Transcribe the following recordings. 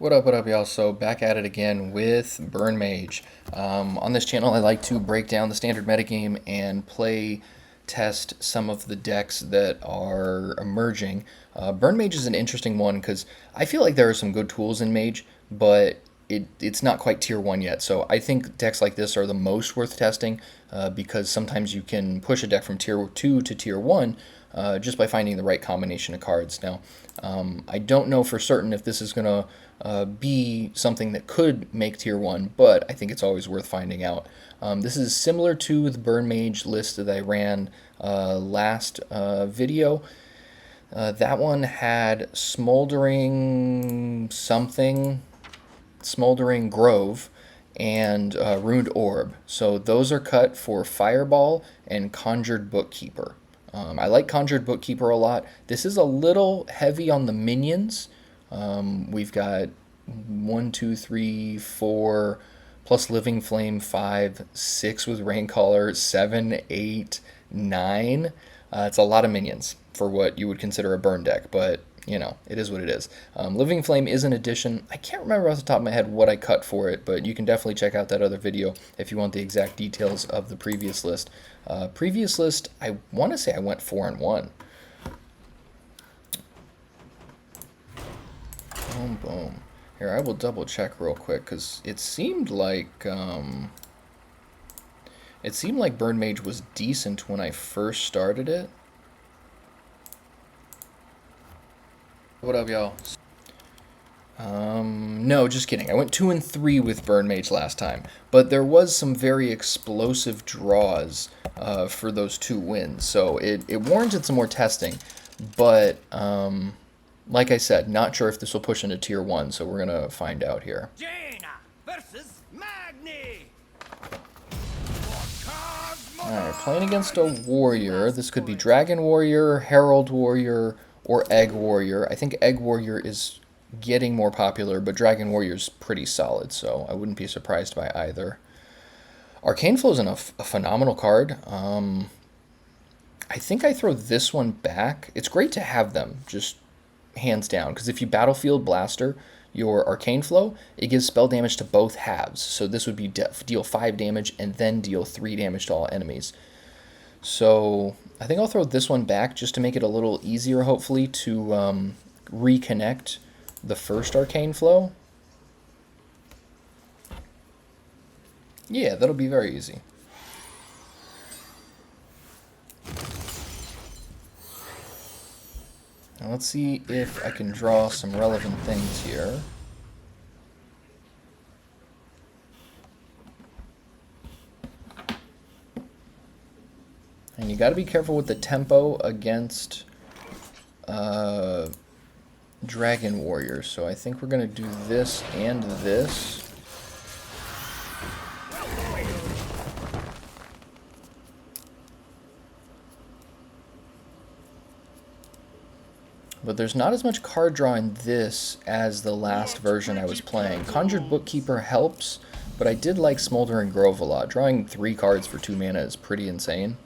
What up, y'all? So back at it again with Burn Mage. On this channel, I like to break down the standard metagame and play test some of the decks that are emerging. Burn Mage is an interesting one because I feel like there are some good tools in Mage, but it's not quite tier 1 yet. So I think decks like this are the most worth testing because sometimes you can push a deck from tier 2 to tier 1 just by finding the right combination of cards. Now, I don't know for certain if this is going to be something that could make tier 1, but I think it's always worth finding out. This is similar to the Burn Mage list that I ran last video. That one had Smoldering something, Smoldering Grove, and Ruined Orb. So those are cut for Fireball and Conjured Bookkeeper. I like Conjured Bookkeeper a lot. This is a little heavy on the minions. We've got 1, 2, 3, 4, plus Living Flame 5, 6 with Raincaller, 7, 8, 9. It's a lot of minions for what you would consider a burn deck, but you know, it is what it is. Living Flame is an addition. I can't remember off the top of my head what I cut for it, but you can definitely check out that other video if you want the exact details of the previous list. Previous list, I want to say I went 4-1. Boom, boom. Here, I will double check real quick because it seemed like Burn Mage was decent when I first started it. What up, y'all? No, just kidding. I went 2-3 with Burn Mage last time, but there was some very explosive draws for those 2 wins, so it warranted some more testing. But like I said, not sure if this will push into tier 1, so we're gonna find out here. Jaina versus Magni. Alright, playing against a warrior. This could be Dragon Warrior, Herald Warrior, or Egg Warrior. I think Egg Warrior is getting more popular, but Dragon Warrior is pretty solid, so I wouldn't be surprised by either. Arcane Flow is a phenomenal card. I think I throw this one back. It's great to have them, just hands down, because if you Battlefield Blaster your Arcane Flow, it gives spell damage to both halves. So this would be deal 5 damage and then deal 3 damage to all enemies. So I think I'll throw this one back just to make it a little easier, hopefully, to reconnect the first Arcane Flow. Yeah, that'll be very easy. Now let's see if I can draw some relevant things here. And you got to be careful with the tempo against Dragon Warriors. So I think we're going to do this and this. But there's not as much card draw in this as the last version I was playing. Conjured Bookkeeper helps, but I did like Smoldering Grove a lot. Drawing 3 cards for 2 mana is pretty insane.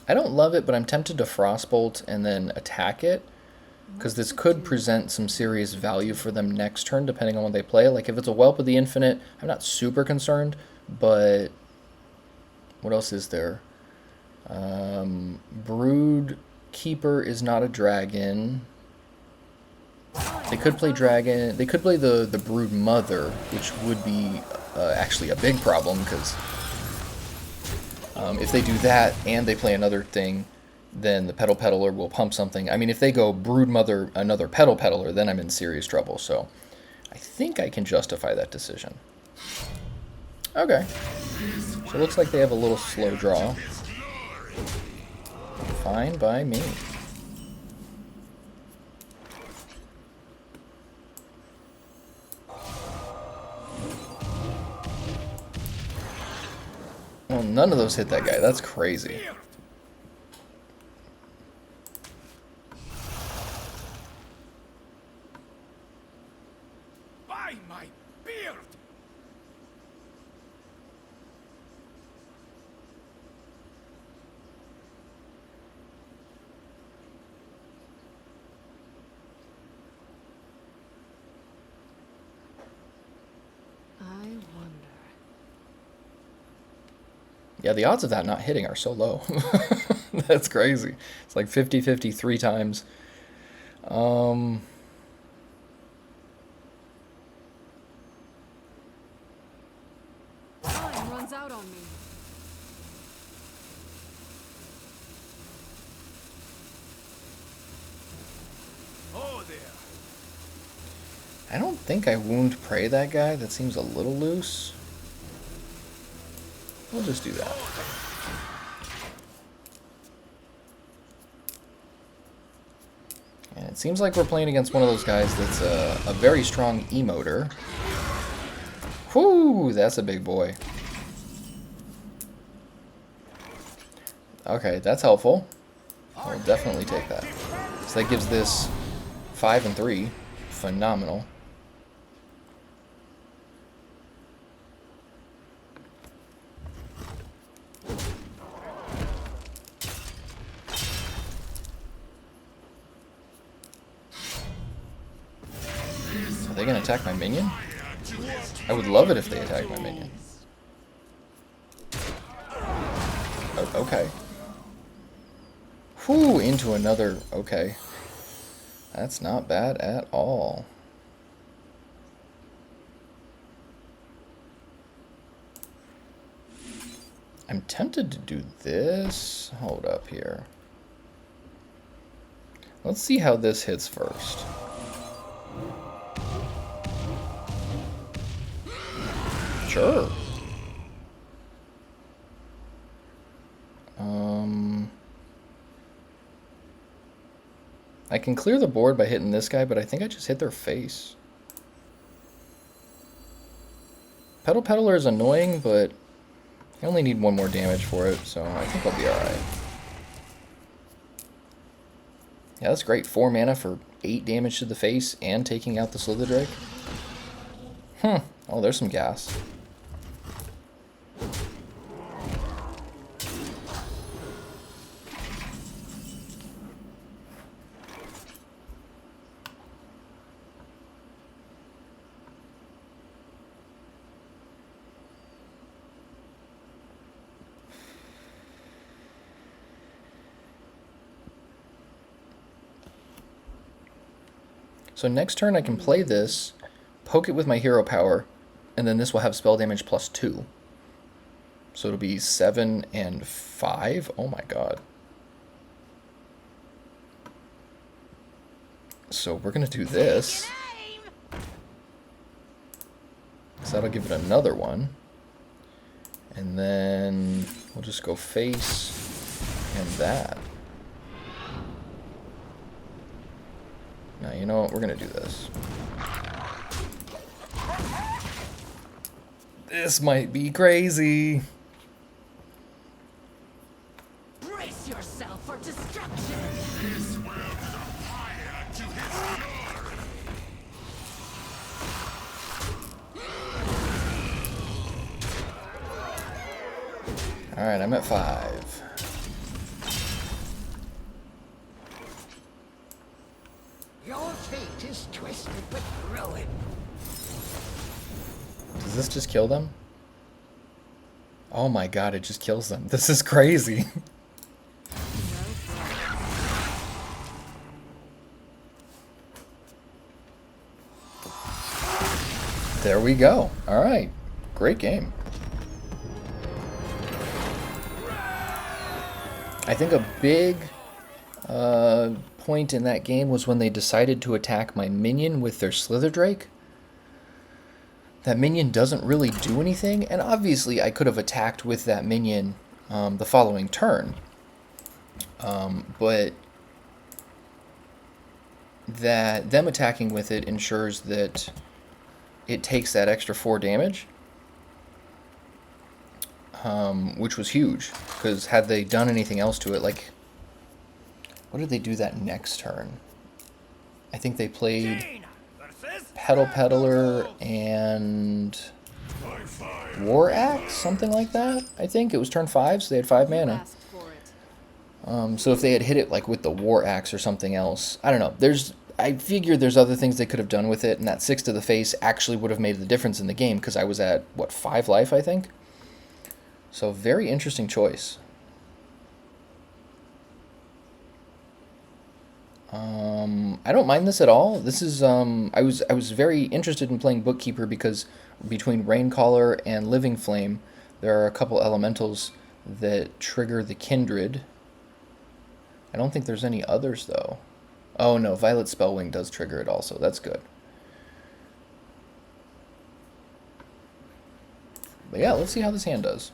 I don't love it, but I'm tempted to Frostbolt and then attack it, because this could present some serious value for them next turn, depending on what they play. Like, if it's a Whelp of the Infinite, I'm not super concerned, but what else is there? Brood Keeper is not a dragon. They could play dragon. They could play the Brood Mother, which would be actually a big problem, because if they do that and they play another thing, then the Petal Peddler will pump something. I mean, if they go Brood Mother, another Petal Peddler, then I'm in serious trouble. So I think I can justify that decision. Okay. So it looks like they have a little slow draw. Fine by me. Well, none of those hit that guy. That's crazy. By my beard! Yeah, the odds of that not hitting are so low. That's crazy. It's like 50-50 3 times. Time runs out on me. Oh there. I don't think I wound prey that guy. That seems a little loose. We'll just do that. And it seems like we're playing against one of those guys that's a very strong emoter. Whoo, that's a big boy. Okay, that's helpful. I'll definitely take that. So that gives this 5 and 3. Phenomenal. Are they going to attack my minion? I would love it if they attacked my minion. Oh, okay. Whew, into another... Okay. That's not bad at all. I'm tempted to do this. Hold up here. Let's see how this hits first. Sure. I can clear the board by hitting this guy, but I think I just hit their face. Petal Peddler is annoying, but I only need 1 more damage for it, so I think I'll be alright. Yeah, that's great. 4 mana for 8 damage to the face and taking out the Slither Drake. Oh, there's some gas. So next turn I can play this, poke it with my hero power, and then this will have spell damage plus 2. So it'll be 7 and 5. Oh my god. So we're going to do this. So that'll give it another one. And then we'll just go face and that. Now, you know what? We're going to do this. This might be crazy. Brace yourself for destruction. His will is a fire to his glory. Alright, I'm at 5. Your fate is twisted with ruin. Does this just kill them? Oh my god, it just kills them. This is crazy. There we go. Alright. Great game. I think a big point in that game was when they decided to attack my minion with their Slither Drake. That minion doesn't really do anything, and obviously I could have attacked with that minion the following turn. But that them attacking with it ensures that it takes that extra 4 damage, which was huge, because had they done anything else to it, like, what did they do that next turn? I think they played Petal Peddler and War Axe, something like that. I think it was turn 5, so they had 5 mana. So if they had hit it like with the War Axe or something else, I don't know. I figured there's other things they could have done with it, and that 6 to the face actually would have made the difference in the game, because I was at, what, 5 life, I think? So very interesting choice. I don't mind this at all. This is I was very interested in playing Bookkeeper because between Raincaller and Living Flame, there are a couple elementals that trigger the Kindred. I don't think there's any others though. Oh no, Violet Spellwing does trigger it also. That's good. But yeah, let's see how this hand does.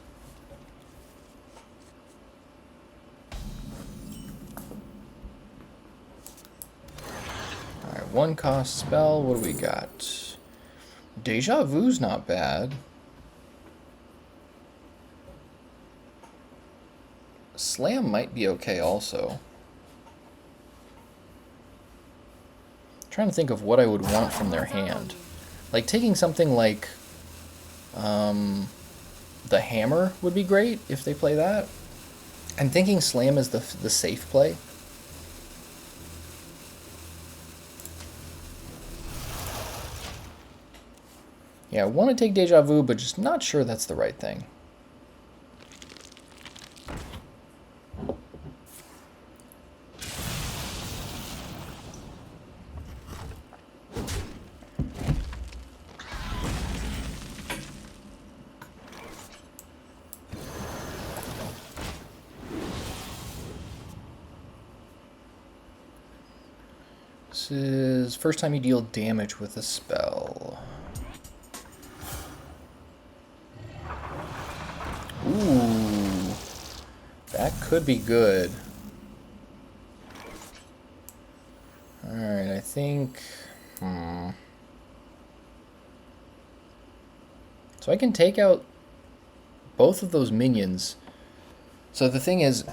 Alright, 1-cost spell. What do we got? Deja Vu's not bad. Slam might be okay also. I'm trying to think of what I would want from their hand. Like taking something like the Hammer would be great if they play that. I'm thinking Slam is the safe play. Yeah, I want to take Deja Vu, but just not sure that's the right thing. This is first time you deal damage with a spell. Ooh, that could be good. Alright, I think... So I can take out both of those minions. So the thing is,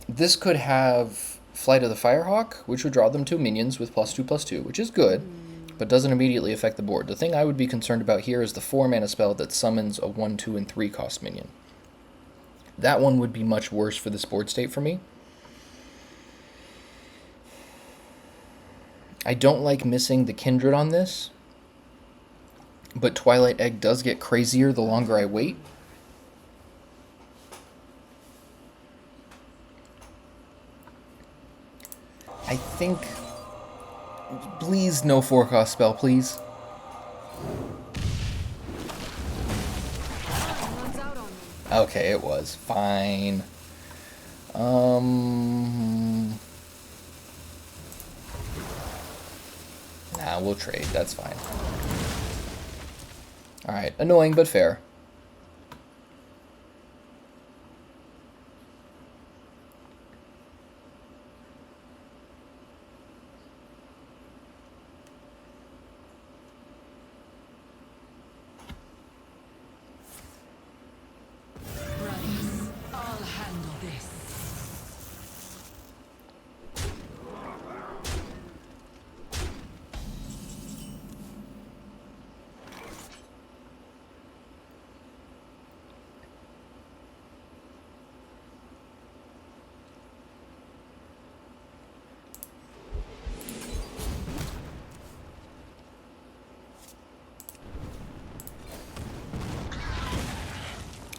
this could have Flight of the Firehawk, which would draw them 2 minions with +2/+2, which is good, but doesn't immediately affect the board. The thing I would be concerned about here is the 4-mana spell that summons a 1, 2, and 3-cost minion. That one would be much worse for this board state for me. I don't like missing the Kindred on this, but Twilight Egg does get crazier the longer I wait. I think... Please, no 4-cost spell, please. Runs out on me. Okay, it was. Fine. Nah, we'll trade. That's fine. Alright, annoying but fair. Brothers, I'll handle this.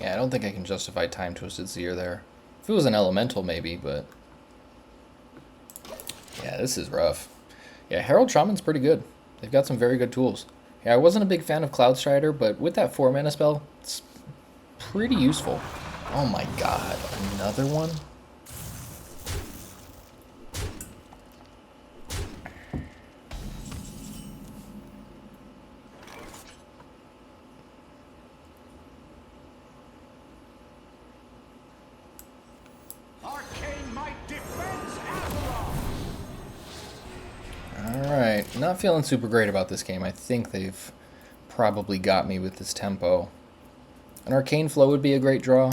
Yeah, I don't think I can justify Time Twisted Seer there. If it was an elemental, maybe, but... Yeah, this is rough. Yeah, Herald Shaman's pretty good. They've got some very good tools. Yeah, I wasn't a big fan of Cloudstrider, but with that 4-mana spell, it's pretty useful. Oh my god, another one? Arcane might defense Avalon! Alright, not feeling super great about this game. I think they've probably got me with this tempo. An Arcane Flow would be a great draw,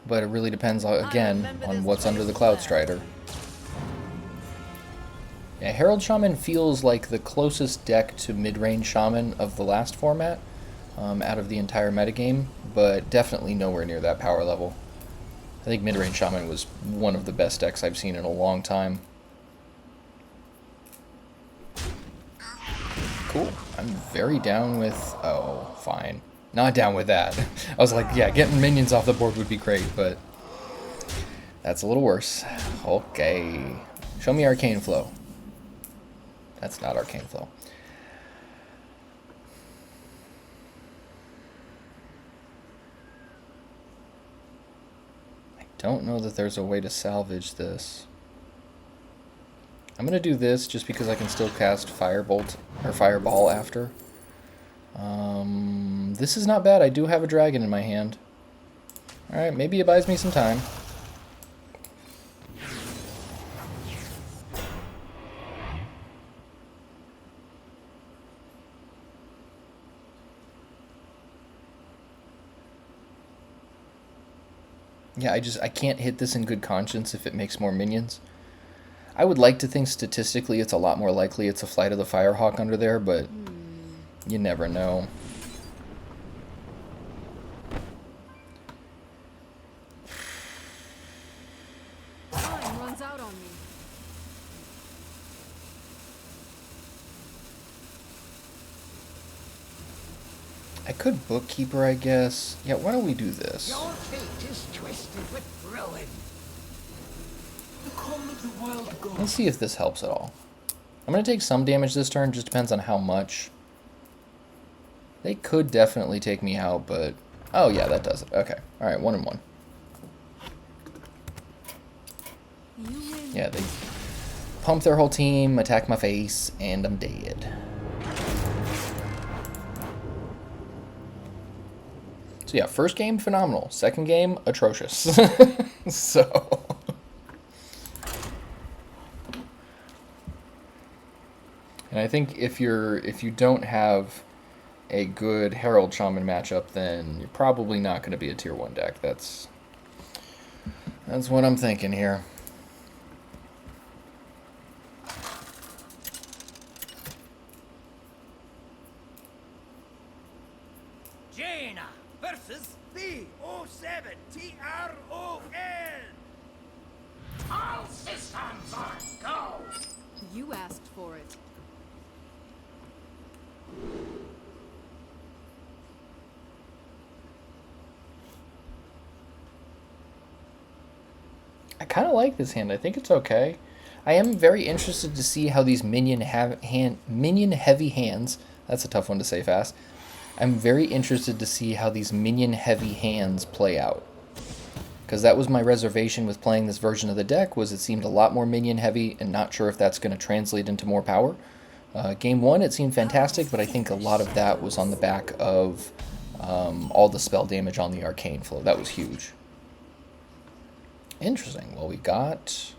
but it really depends, again, on what's under the Cloudstrider. Yeah, Herald Shaman feels like the closest deck to mid-range Shaman of the last format, out of the entire metagame, but definitely nowhere near that power level. I think mid-range Shaman was one of the best decks I've seen in a long time. Cool. I'm very down with... Oh, fine. Not down with that. I was like, yeah, getting minions off the board would be great, but that's a little worse. Okay. Show me Arcane Flow. That's not Arcane Flow. I don't know that there's a way to salvage this. I'm going to do this just because I can still cast Firebolt or Fireball after. This is not bad. I do have a dragon in my hand. Alright, maybe it buys me some time. Yeah, I can't hit this in good conscience if it makes more minions. I would like to think statistically it's a lot more likely it's a Flight of the Firehawk under there, but you never know. Time runs out on me. I could Bookkeeper, I guess. Yeah, why don't we do this? Your fate is twisted with ruin. The call of the wild gods. Let's see if this helps at all. I'm going to take some damage this turn, just depends on how much. They could definitely take me out, but... Oh, yeah, that does it. Okay. Alright, 1 and 1. You win. Yeah, they pump their whole team, attack my face, and I'm dead. So yeah, first game, phenomenal. Second game, atrocious. So... And I think if you don't have a good Herald Shaman matchup, then you're probably not going to be a tier 1 deck. That's what I'm thinking here. Jaina versus B07TRON. All systems are go. You asked for it. I kind of like this hand. I think it's okay. I am very interested to see how these minion heavy hands. That's a tough one to say fast. I'm very interested to see how these minion heavy hands play out. Because that was my reservation with playing this version of the deck, was it seemed a lot more minion heavy, and not sure if that's going to translate into more power. Game 1, it seemed fantastic, but I think a lot of that was on the back of all the spell damage on the Arcane Flow. That was huge. Interesting. Well, we got...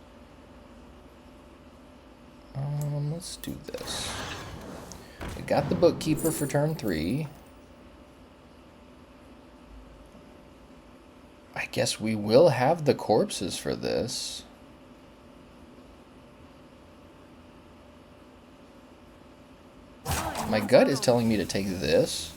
let's do this. We got the Bookkeeper for turn 3. I guess we will have the corpses for this. My gut is telling me to take this.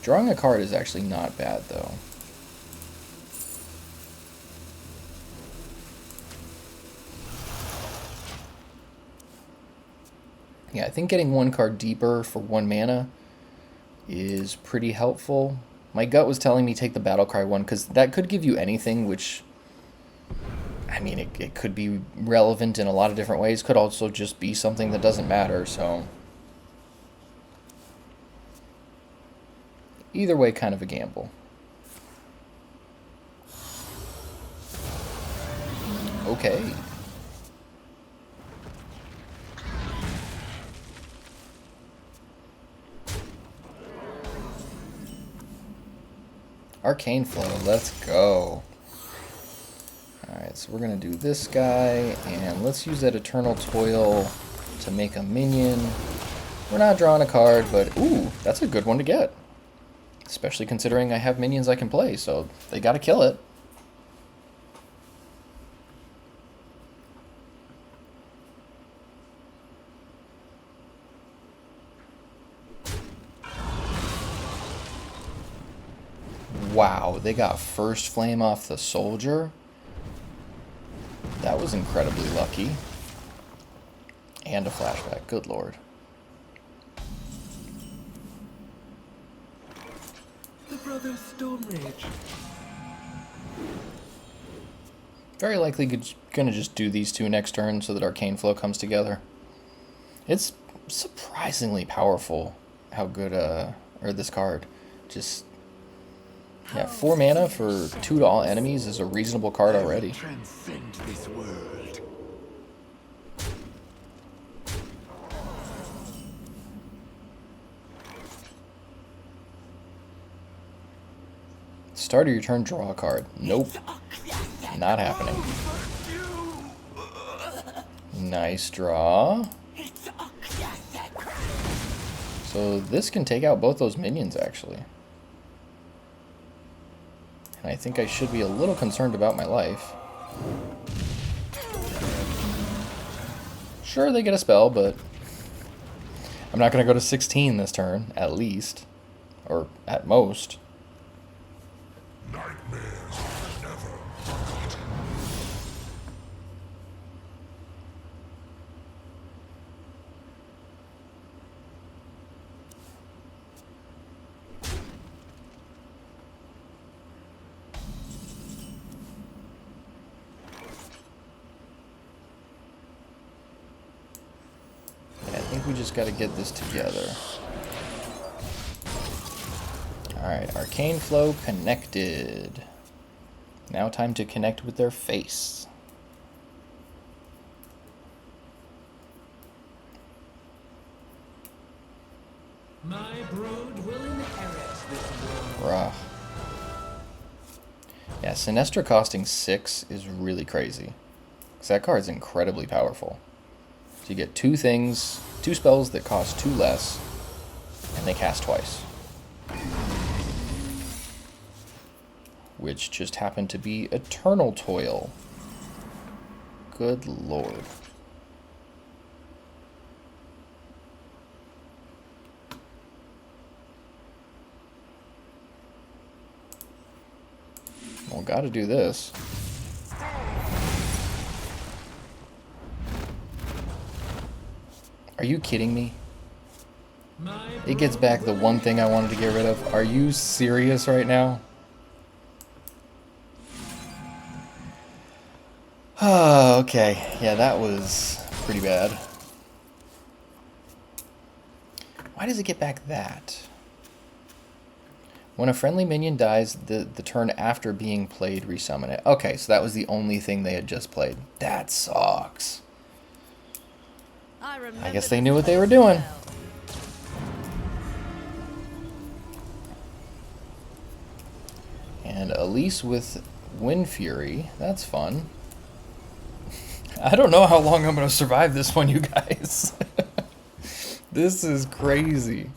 Drawing a card is actually not bad, though. Yeah, I think getting 1 card deeper for 1 mana is pretty helpful. My gut was telling me take the Battlecry one, because that could give you anything, which... I mean, it could be relevant in a lot of different ways. Could also just be something that doesn't matter, so... Either way, kind of a gamble. Okay. Arcane Flow, let's go. Alright, so we're going to do this guy, and let's use that Eternal Toil to make a minion. We're not drawing a card, but ooh, that's a good one to get. Especially considering I have minions I can play, so they gotta kill it. Wow, they got First Flame off the Soldier. That was incredibly lucky. And a flashback. Good lord. The brother Storm Rage. Very likely gonna just do these two next turn so that Arcane Flow comes together. It's surprisingly powerful how good or this card. Just yeah, 4 mana for 2 to all enemies is a reasonable card already. Transcend this world. Start of your turn, draw a card. Nope. Not happening. Nice draw. So this can take out both those minions, actually. And I think I should be a little concerned about my life. Sure, they get a spell, but I'm not going to go to 16 this turn, at least. Or at most. Nightmares never forgotten. Yeah, I think we just got to get this together. Alright, Arcane Flow connected. Now time to connect with their face. My brood will inherit this world. Bruh. Yeah, Sinestra costing 6 is really crazy. Because that card's incredibly powerful. So you get 2 things, 2 spells that cost 2 less, and they cast twice. Which just happened to be Eternal Toil. Good lord. Well, gotta do this. Are you kidding me? It gets back the one thing I wanted to get rid of. Are you serious right now? Oh, okay. Yeah, that was pretty bad. Why does it get back that? When a friendly minion dies, the turn after being played, resummon it. Okay, so that was the only thing they had just played. That sucks. I guess they knew what they were doing. And Elise with Wind Fury. That's fun. I don't know how long I'm going to survive this one, you guys. This is crazy.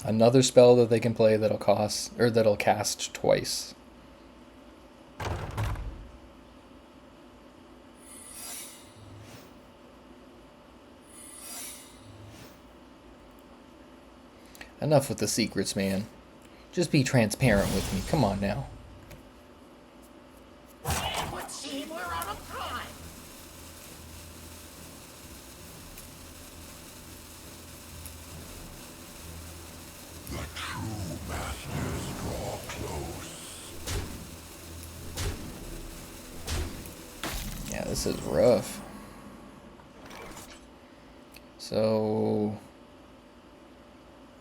Another spell that they can play that'll cost, or that'll cast twice. Enough with the secrets, man. Just be transparent with me. Come on now. It would seem we're out of time. The true masters draw close. Yeah, this is rough. So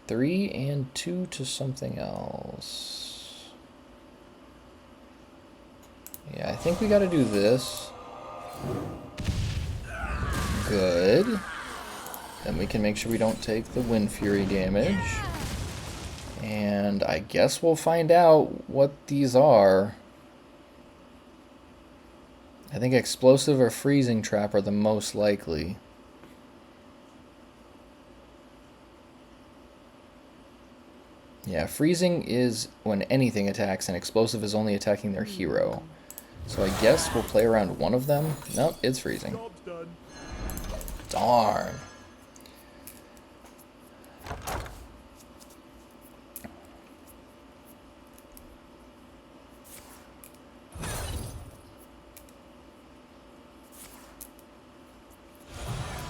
3 and 2 to something else. Yeah, I think we got to do this. Good. Then we can make sure we don't take the Wind Fury damage. And I guess we'll find out what these are. I think Explosive or Freezing Trap are the most likely. Yeah, Freezing is when anything attacks, and Explosive is only attacking their hero. So I guess we'll play around one of them. Nope, it's Freezing. Darn.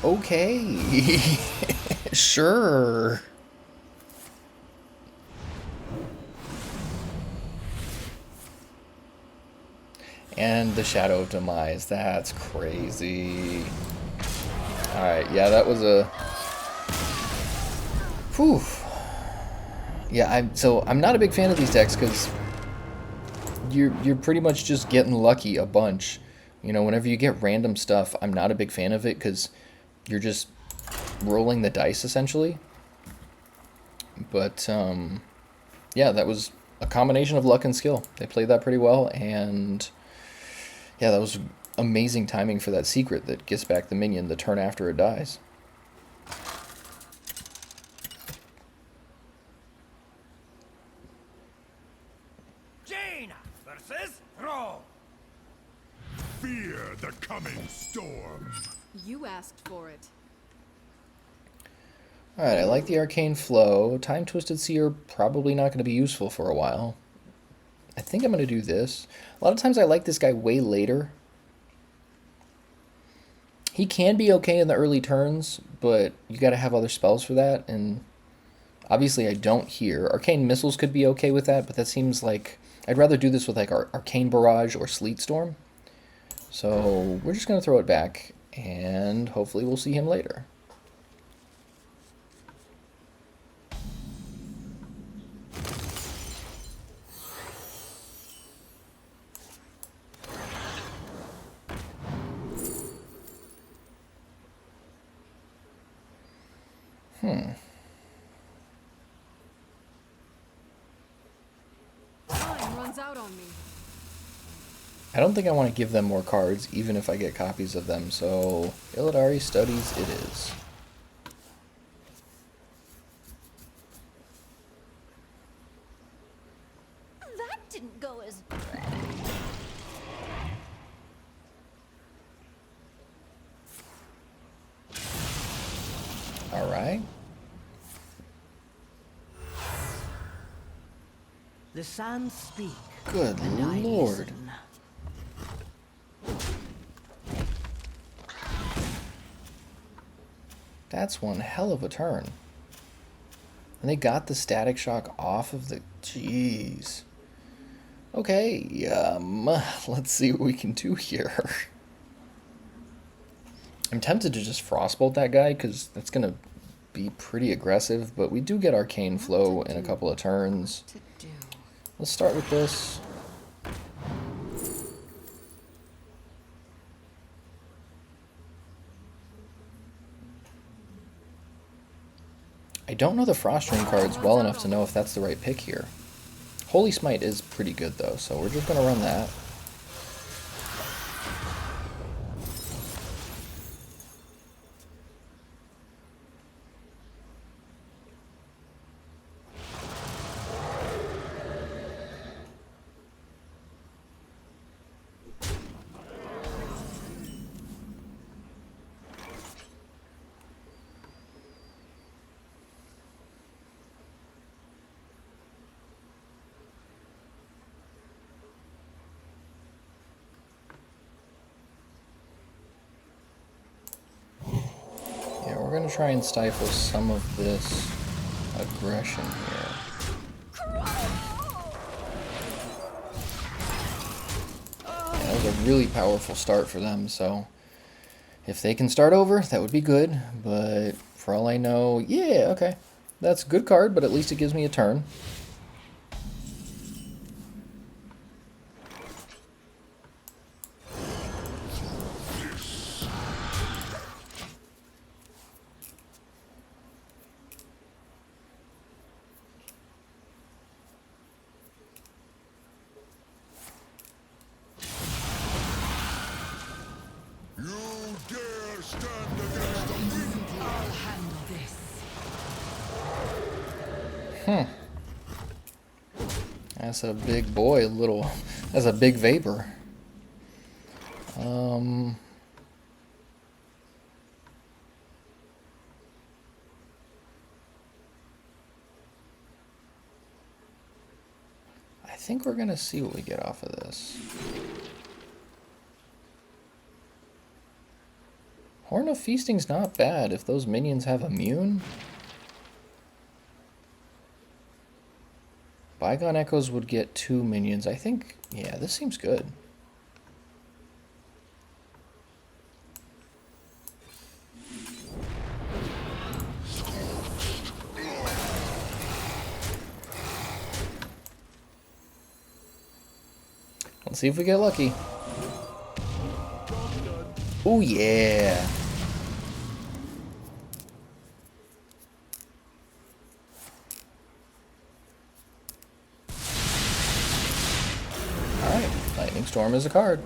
Okay. Sure. And the Shadow of Demise. That's crazy. Alright, yeah, that was a... Whew. Yeah, I'm not a big fan of these decks because you're pretty much just getting lucky a bunch. You know, whenever you get random stuff, I'm not a big fan of it because you're just rolling the dice essentially. But yeah, that was a combination of luck and skill. They played that pretty well, and yeah, that was amazing timing for that secret that gets back the minion the turn after it dies. Jaina versus Throw. Fear the coming storm. You asked for it. Alright, I like the Arcane Flow. Time Twisted Seer, probably not going to be useful for a while. I think I'm going to do this. A lot of times I like this guy way later. He can be okay in the early turns, but you got to have other spells for that, and obviously I don't here. Arcane Missiles could be okay with that, but that seems like... I'd rather do this with like Arcane Barrage or Sleet Storm. So we're just going to throw it back, and hopefully we'll see him later. Time runs out on me. I don't think I want to give them more cards, even if I get copies of them, so Illidari Studies it is. That didn't go as... Alright. The sands speak. Good lord. Listen. That's one hell of a turn. And they got the Static Shock off of the... Jeez. Okay, let's see what we can do here. I'm tempted to just Frostbolt that guy, because that's going to be pretty aggressive, but we do get Arcane Flow in a couple of turns. Let's start with this. I don't know the Frost Ring cards well enough to know if that's the right pick here. Holy Smite is pretty good though, so we're just going to run that. We're going to try and stifle some of this aggression here. Yeah, that was a really powerful start for them, so if they can start over, that would be good, but for all I know, yeah, okay. That's a good card, but at least it gives me a turn. That's a big boy, that's a big vapor. I think we're gonna see what we get off of this. Horn of Feasting's not bad if those minions have immune. Bygone Echoes would get 2 minions. I think, yeah, this seems good. Let's see if we get lucky. Oh yeah. Alright, Lightning Storm is a card.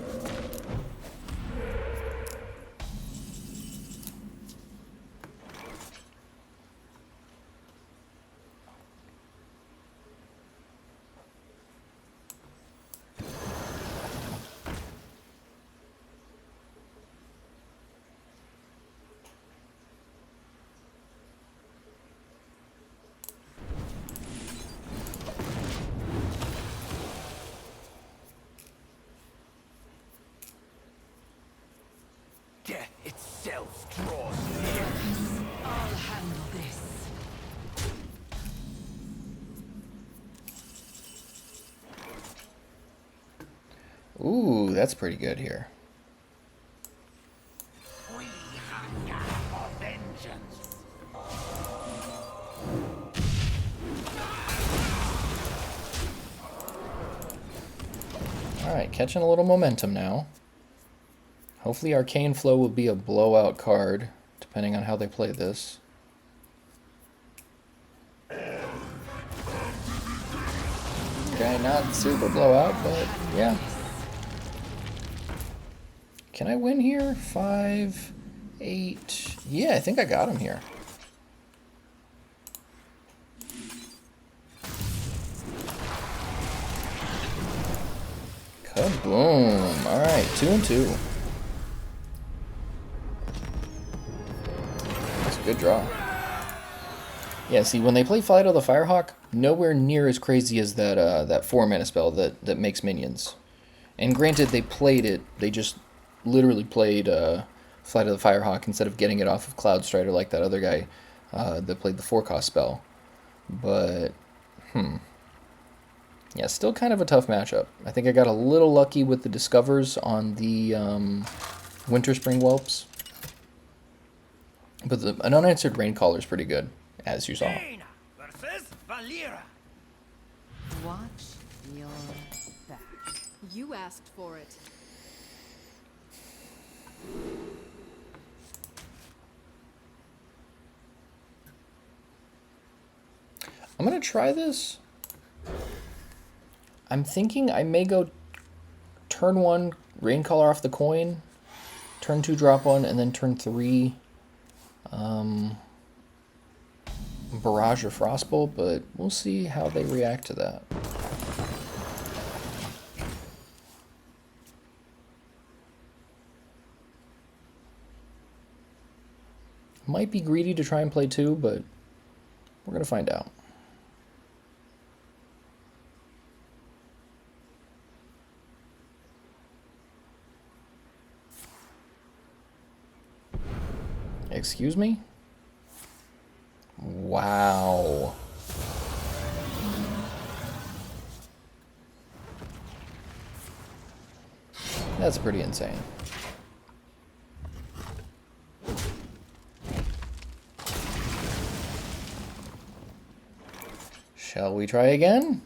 Death itself draws near. I'll handle this. Ooh, that's pretty good here. We hunger for vengeance. Alright, catching a little momentum now. Hopefully Arcane Flow will be a blowout card, depending on how they play this. Okay, not super blowout, but yeah. Can I win here? 5, 8... Yeah, I think I got him here. Kaboom! Alright, 2 and 2. That's a good draw. Yeah, see, when they play Flight of the Firehawk, nowhere near as crazy as that that 4-mana spell that makes minions. And granted, they played it, they just literally played Flight of the Firehawk instead of getting it off of Cloud Strider like that other guy that played the 4-cost spell. But, yeah, still kind of a tough matchup. I think I got a little lucky with the Discovers on the Winterspring Whelps. But an unanswered Raincaller is pretty good, as you saw. Versus Valera. Watch your back. You asked for it. I'm going to try this. I'm thinking I may go turn 1, Raincaller off the coin, turn 2, drop 1, and then turn 3, Barrage or Frostbolt, but we'll see how they react to that. Might be greedy to try and play 2, but we're going to find out. Excuse me? Wow. That's pretty insane. Shall we try again?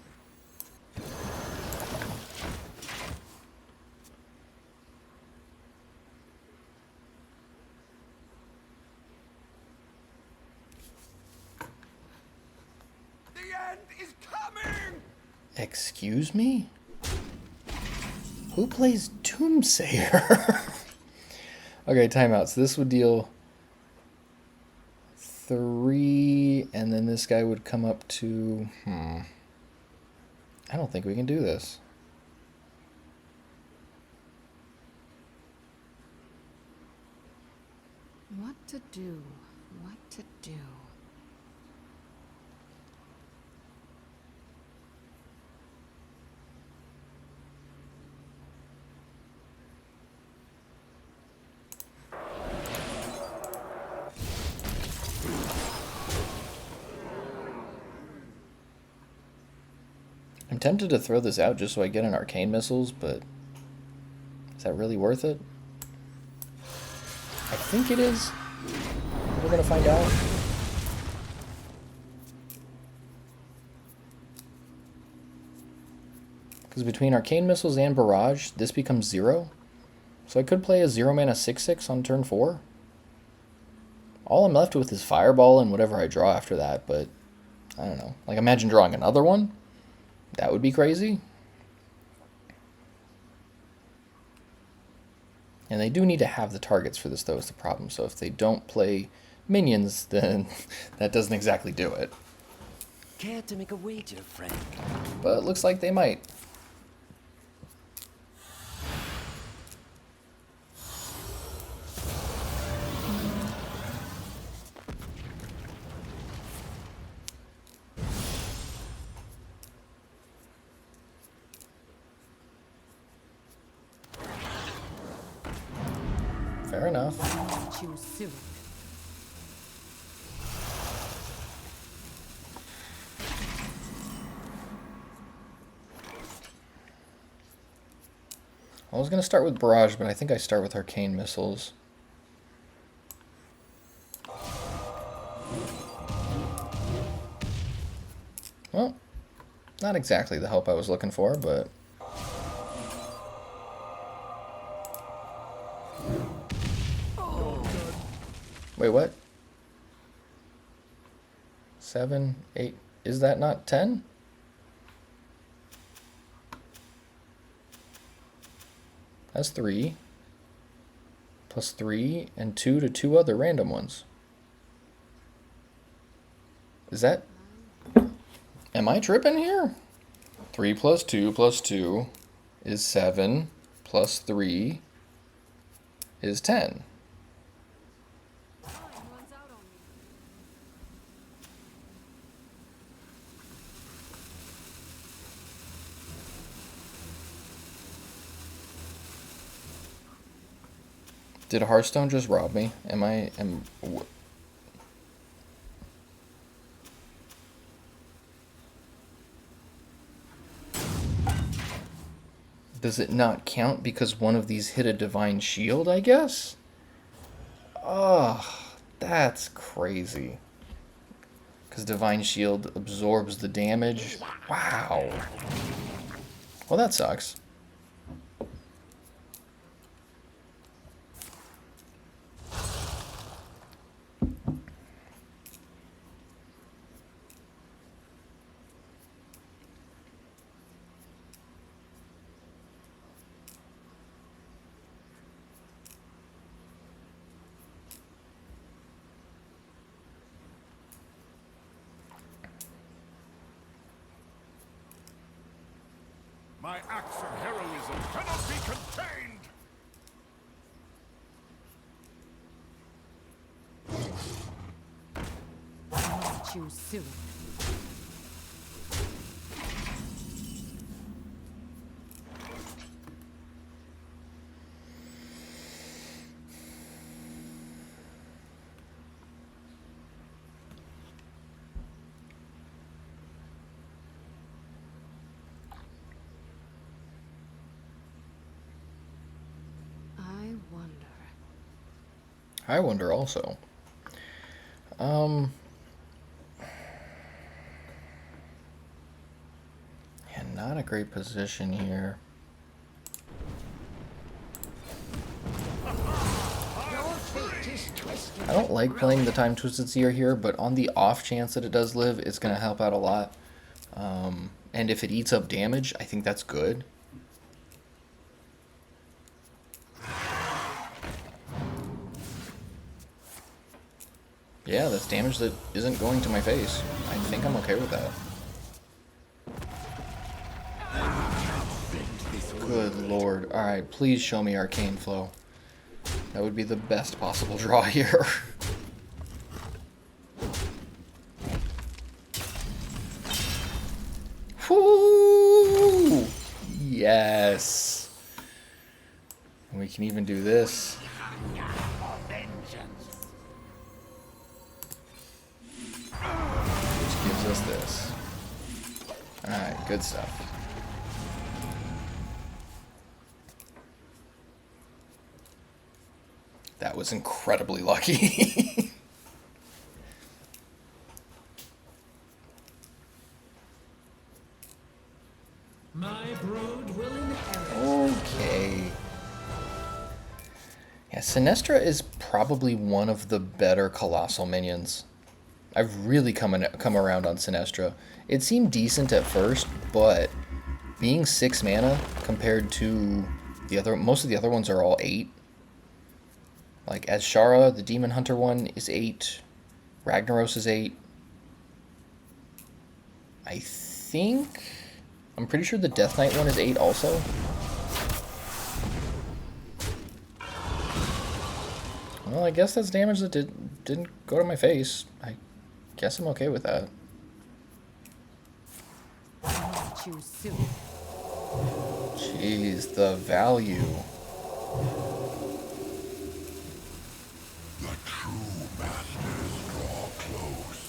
Excuse me? Who plays Doomsayer? Okay, timeout. So this would deal 3, and then this guy would come up to... I don't think we can do this. What to do? What to do? tempted to throw this out just so I get an Arcane Missiles, but is that really worth it? I think it is. We're gonna find out. Because between Arcane Missiles and Barrage, this becomes 0. So I could play a 0 mana 6/6 on turn 4. All I'm left with is Fireball and whatever I draw after that, but I don't know. Like, imagine drawing another one. That would be crazy. And they do need to have the targets for this, though, is the problem. So if they don't play minions, then that doesn't exactly do it. Care to make a wager, Frank? But it looks like they might. Fair enough. Choose soon. I was going to start with Barrage, but I think I start with Arcane Missiles. Well, not exactly the help I was looking for, but... Wait, what? 7, 8... Is that not 10? That's 3. Plus 3 and 2 to 2 other random ones. Is that... Am I tripping here? 3 plus 2 plus 2 is 7. Plus 3 is 10. Did Hearthstone just rob me? Does it not count because one of these hit a Divine Shield, I guess? Oh, that's crazy. Because Divine Shield absorbs the damage. Wow. Well, that sucks. My acts of heroism cannot be contained! Choose soon. I wonder also. Yeah, not a great position here. I don't like playing the Time Twisted Seer here, but on the off chance that it does live, it's going to help out a lot. And if it eats up damage, I think that's good. Yeah, that's damage that isn't going to my face. I think I'm okay with that. Good lord. Alright, please show me Arcane Flow. That would be the best possible draw here. Whoo! Yes. And we can even do this. Which gives us this. Alright, Good stuff. That was incredibly lucky. My brood will inherit. Okay. Yeah, Sinestra is probably one of the better Colossal minions. I've really come around on Sinestra. It seemed decent at first, but being 6 mana compared to most of the other ones are all 8. Like Azshara, the Demon Hunter one, is 8. Ragnaros is 8. I'm pretty sure the Death Knight one is 8 also. Well, I guess that's damage that didn't go to my face. I guess I'm okay with that. Choose soon. Jeez, the value. The true masters draw close.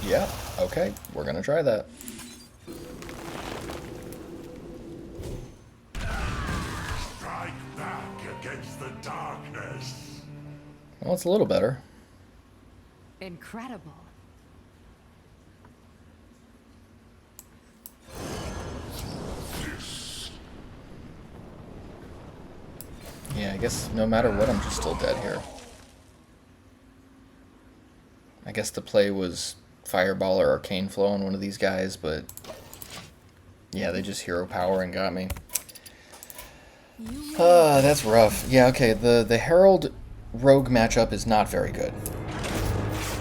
Yeah, okay, we're gonna try that. Strike back against the darkness. Well, it's a little better. Incredible. Yeah, I guess no matter what, I'm just still dead here. I guess the play was Fireball or Arcane Flow on one of these guys, but yeah, they just hero power and got me. That's rough. Yeah, okay, the Herald Rogue matchup is not very good.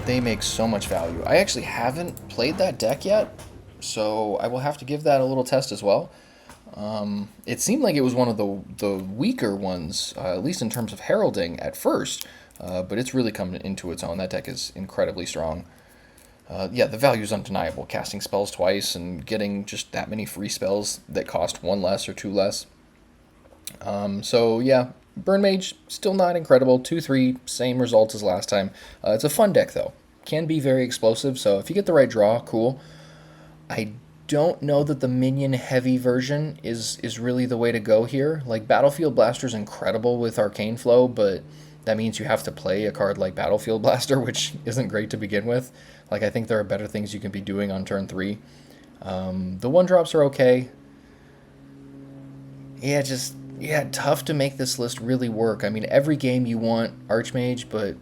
They make so much value. I actually haven't played that deck yet, so I will have to give that a little test as well. It seemed like it was one of the weaker ones, at least in terms of heralding at first, but it's really come into its own. That deck is incredibly strong. Yeah, the value is undeniable. Casting spells twice and getting just that many free spells that cost 1 less or 2 less. So yeah, Burn Mage, still not incredible. 2-3, same results as last time. It's a fun deck though. Can be very explosive, so if you get the right draw, cool. I don't know that the minion heavy version is really the way to go here. Like, Battlefield Blaster is incredible with Arcane Flow, but that means you have to play a card like Battlefield Blaster, which isn't great to begin with. Like, I think there are better things you can be doing on turn 3. The 1-drops are okay. Yeah, tough to make this list really work. I mean, every game you want Archmage, but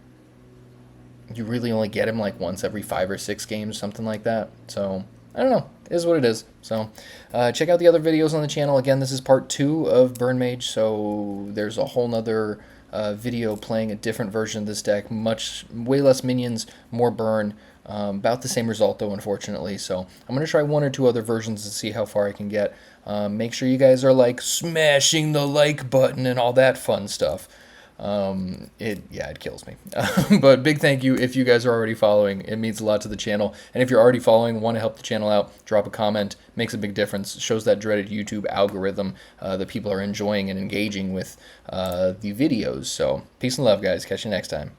you really only get him like once every 5 or 6 games, something like that. So, I don't know. It is what it is. So, check out the other videos on the channel. Again, this is part 2 of Burn Mage, so there's a whole nother video playing a different version of this deck. Way less minions, more burn. About the same result, though, unfortunately. So, I'm going to try 1 or 2 other versions to see how far I can get. Make sure you guys are, like, smashing the like button and all that fun stuff. It kills me. But big thank you if you guys are already following. It means a lot to the channel. And if you're already following, want to help the channel out, drop a comment. Makes a big difference. Shows that dreaded YouTube algorithm that people are enjoying and engaging with the videos. So peace and love, guys. Catch you next time.